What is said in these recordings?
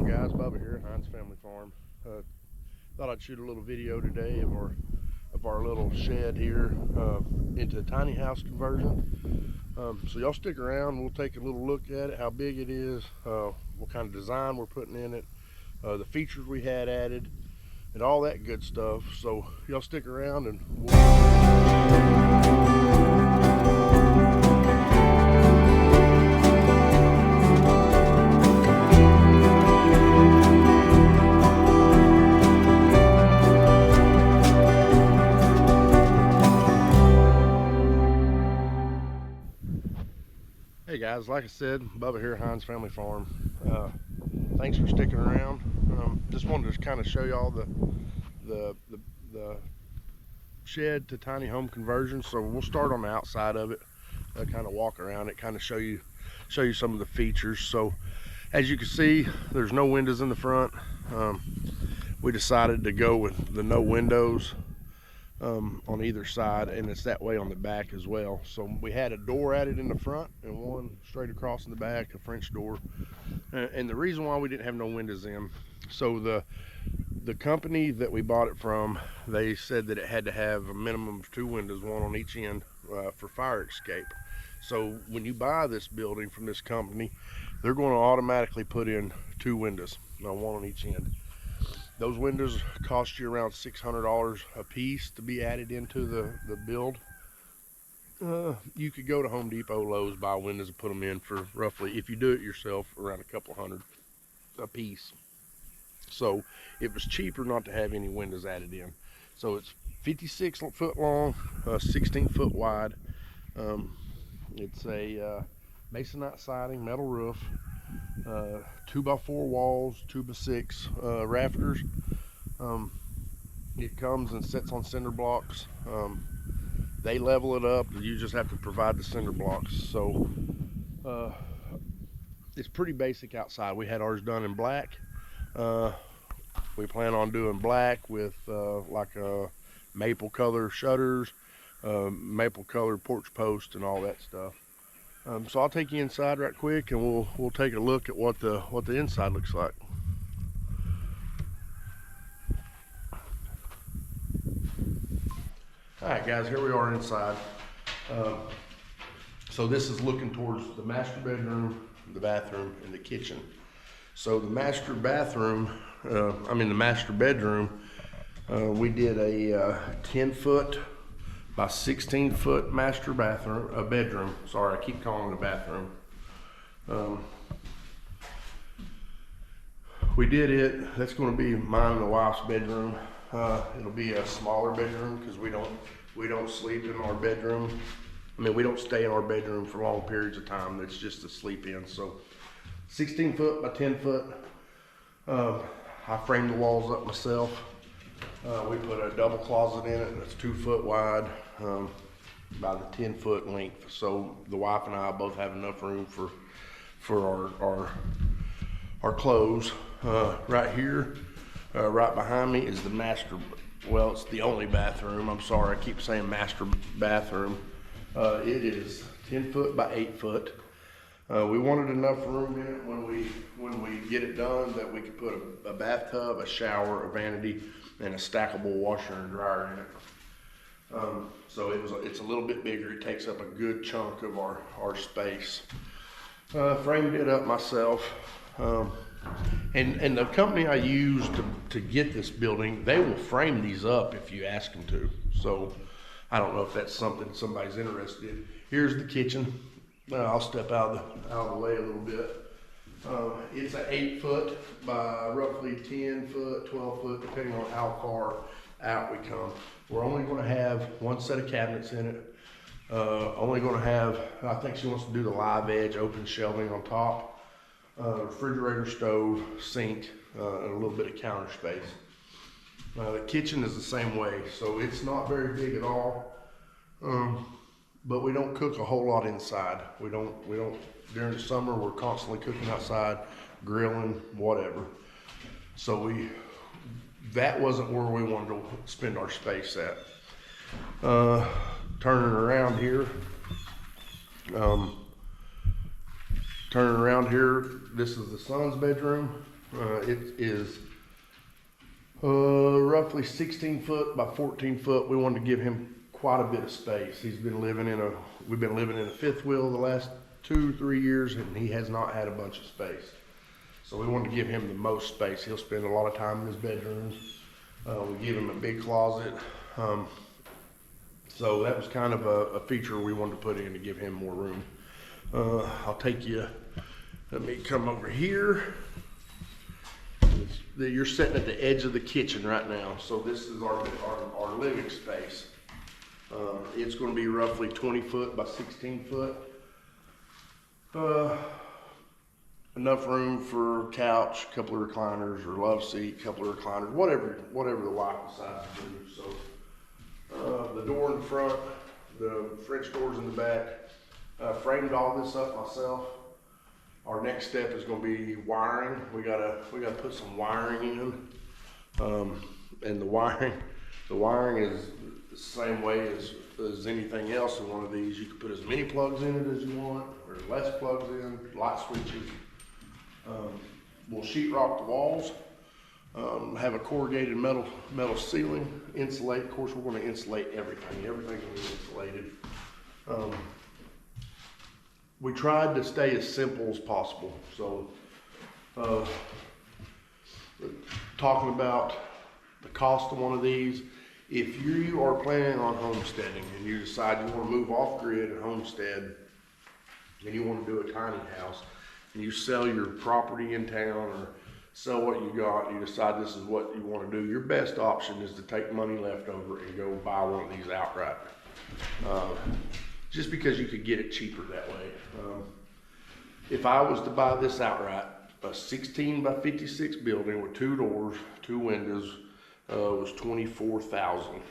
Guys, Bubba here, Heinz Family Farm. Thought I'd shoot a little video today of our little shed here into a tiny house conversion. So y'all stick around, we'll take a little look at it, how big it is, what kind of design we're putting in it, the features we had added, and all that good stuff. So y'all stick around and Hey guys, like I said, Bubba here, Heinz Family Farm. Thanks for sticking around. Just wanted to kind of show y'all the shed to tiny home conversion. So we'll start on the outside of it, kind of walk around it, kind of show you some of the features. So as you can see, there's no windows in the front. We decided to go with the no windows on either side, and it's that way on the back as well. So we had a door added in the front and one straight across in the back, a French door. And the reason why we didn't have no windows in, so the company that we bought it from, they said that it had to have a minimum of 2 windows, one on each end, for fire escape. So when you buy this building from this company, they're going to automatically put in 2 windows, one on each end. Those windows cost you around $600 a piece to be added into the build. You could go to Home Depot, Lowe's, buy windows and put them in for roughly, if you do it yourself, around a couple hundred a piece. So it was cheaper not to have any windows added in. So it's 56 foot long, 16 foot wide. It's a masonite siding, metal roof, 2x4 walls, 2x6 rafters. It comes and sits on cinder blocks. They level it up, you just have to provide the cinder blocks. So it's pretty basic outside. We had ours done in black. We plan on doing black with like maple color shutters, maple colored porch post, and all that stuff. So I'll take you inside right quick, and we'll take a look at what the inside looks like. All right, guys, here we are inside. So this is looking towards the master bedroom, the bathroom, and the kitchen. So the master bedroom, we did a 10 foot by 16 foot master bedroom. Sorry, I keep calling it a bathroom. We did it, that's gonna be mine and the wife's bedroom. It'll be a smaller bedroom because we don't sleep in our bedroom. We don't stay in our bedroom for long periods of time. It's just to sleep in. So 16 foot by 10 foot. I framed the walls up myself. We put a double closet in it that's 2 foot wide, by the 10 foot length. So the wife and I both have enough room for our clothes. Right here, right behind me is the master, well, it's the only bathroom. I'm sorry, I keep saying master bathroom. It is 10 foot by 8 foot. We wanted enough room in it when we get it done that we could put a bathtub, a shower, a vanity, and a stackable washer and dryer in it. So it's a little bit bigger. It takes up a good chunk of our space. Framed it up myself. And the company I used to get this building, they will frame these up if you ask them to. So I don't know if that's something somebody's interested in. Here's the kitchen. I'll step out of the way a little bit. It's an 8 foot by roughly 10 foot, 12 foot, depending on how far out we come. We're only going to have one set of cabinets in it. Only going to have, I think she wants to do the live edge open shelving on top. Refrigerator, stove, sink, and a little bit of counter space. The kitchen is the same way, so it's not very big at all. But we don't cook a whole lot inside. We don't, during the summer, we're constantly cooking outside, grilling, whatever. So that wasn't where we wanted to spend our space at. Turning around here, this is the son's bedroom. It is roughly 16 foot by 14 foot. We wanted to give him quite a bit of space. We've been living in a fifth wheel the last 2-3 years, and he has not had a bunch of space. So we wanted to give him the most space. He'll spend a lot of time in his bedroom. We give him a big closet. So that was kind of a feature we wanted to put in to give him more room. I'll take you, let me come over here. You're sitting at the edge of the kitchen right now. So this is our living space. It's going to be roughly 20 foot by 16 foot. Enough room for a couch, a couple of recliners, or love seat, a couple of recliners, whatever the wife decides to do. So the door in the front, the French doors in the back. Framed all this up myself. Our next step is going to be wiring. We gotta put some wiring in, and the wiring is the same way as anything else in one of these. You can put as many plugs in it as you want, or less plugs in, light switches. We'll sheetrock the walls, have a corrugated metal ceiling, insulate. Of course, we're going to insulate everything. Everything's going to be insulated. We tried to stay as simple as possible. So, talking about the cost of one of these, if you are planning on homesteading and you decide you want to move off grid and homestead, and you want to do a tiny house, and you sell your property in town or sell what you got, you decide this is what you want to do, your best option is to take money left over and go buy one of these outright. Just because you could get it cheaper that way. If I was to buy this outright, a 16 by 56 building with 2 doors, 2 windows, was $24,000.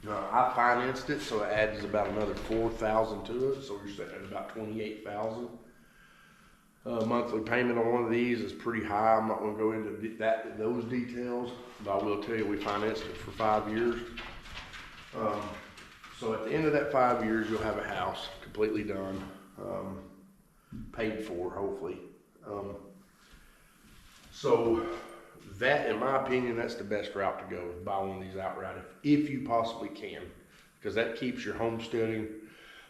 I financed it, so it adds about another $4,000 to it, so you're sitting at about $28,000. Monthly payment on one of these is pretty high. I'm not going to go into those details, but I will tell you we financed it for 5 years. So at the end of that 5 years, you'll have a house completely done, paid for, hopefully. So that, in my opinion, that's the best route to go, is buy one of these outright if you possibly can, because that keeps your homesteading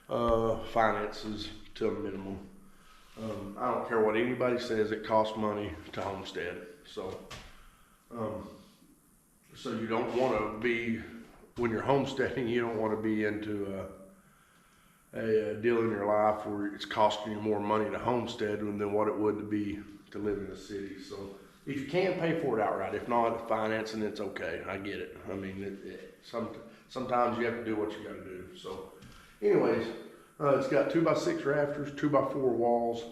finances to a minimum. I don't care what anybody says, it costs money to homestead. So, so you don't want to be, when you're homesteading, you don't want to be into a deal in your life where it's costing you more money to homestead than what it would to be to live in a city. So if you can, pay for it outright. If not, financing, it's okay. I get it. I mean, sometimes you have to do what you got to do. So anyways, it's got 2x6 rafters, 2x4 walls.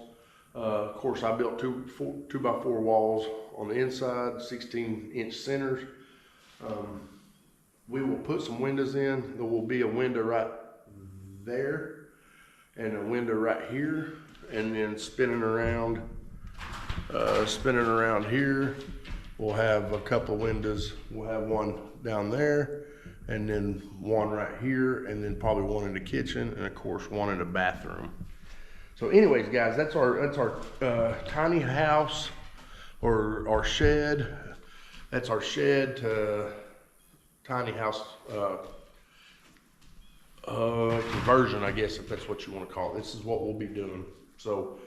Of course, I built 2x4 walls on the inside, 16-inch centers. We will put some windows in. There will be a window right there and a window right here, and then spinning around here, we'll have a couple of windows. We'll have one down there, and then one right here, and then probably one in the kitchen, and of course one in the bathroom. So anyways, guys, that's our tiny house, or our shed. That's our shed to tiny house conversion, I guess, if that's what you want to call it. This is what we'll be doing. So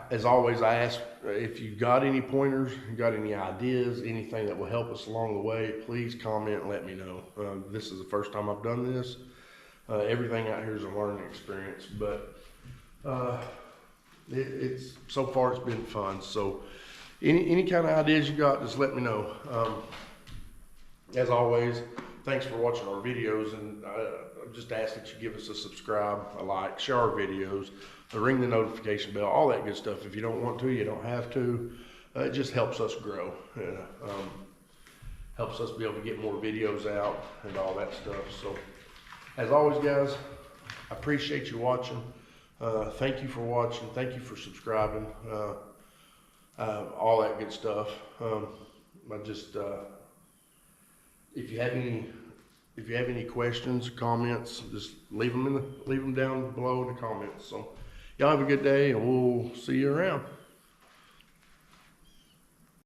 as always, I ask if you got any pointers, you got any ideas, anything that will help us along the way, please comment and let me know. This is the first time I've done this. Everything out here is a learning experience, but it's so far it's been fun. So any kind of ideas you got, just let me know. As always, thanks for watching our videos, and I just ask that you give us a subscribe, a like, share our videos, ring the notification bell, all that good stuff. If you don't want to, you don't have to. It just helps us grow. Helps us be able to get more videos out and all that stuff. So, as always, guys, I appreciate you watching. Thank you for watching. Thank you for subscribing. All that good stuff. If you have any questions, comments, just leave them down below in the comments. So y'all have a good day, and we'll see you around.